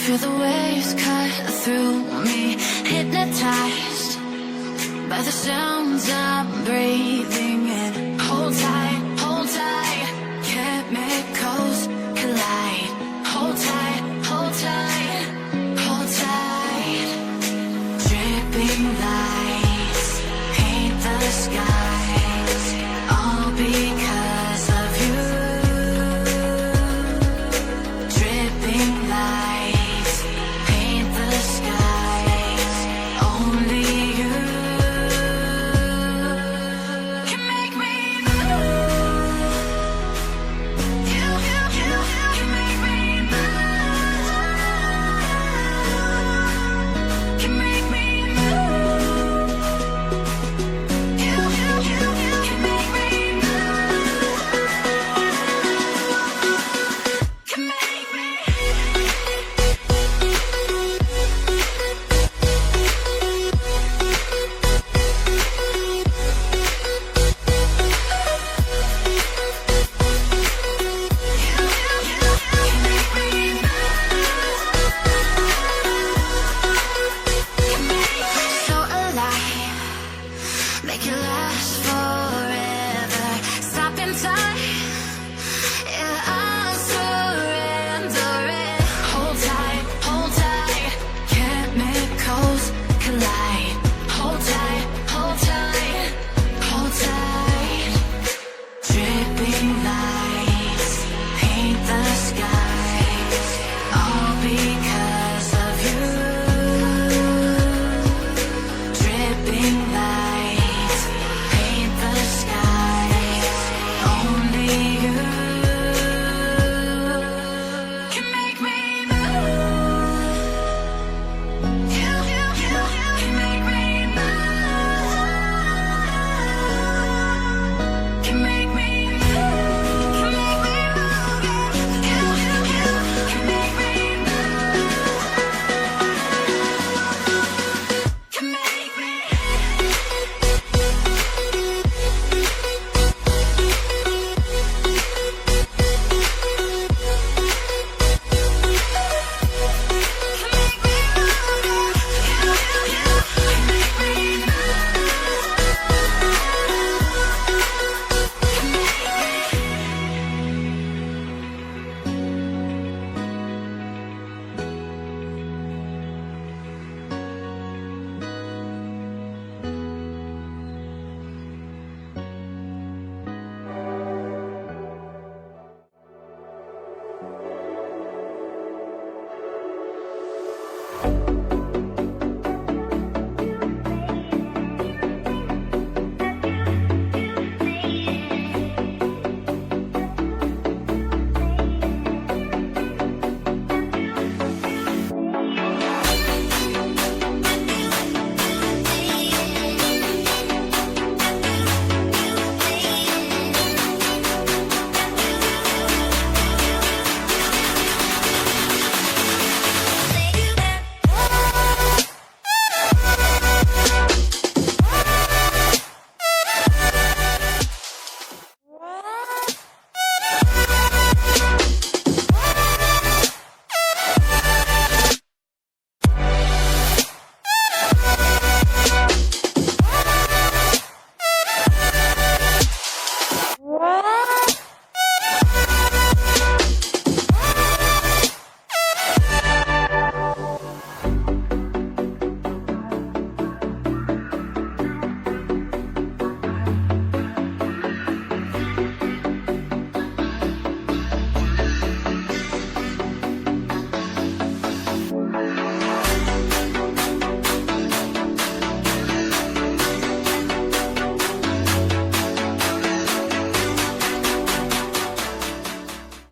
Feel the waves cut through me, hypnotized by the sounds I'm breathing in. Hold tight, chemicals collide. Hold tight, hold tight, hold tight. Dripping lights paint the skies, all because of you. Dripping lights paint the skies, only you can make me move. You can make me move. Can make me move. You can make me move. Can make me. So alive, make it last forever. Stop in time, yeah, I'm surrendering. Hold tight, chemicals collide. Hold tight, hold tight, hold tight. Dripping lights paint the skies, all because of you. Dripping lights paint the skies, only you can make me move. You can make me move. Can make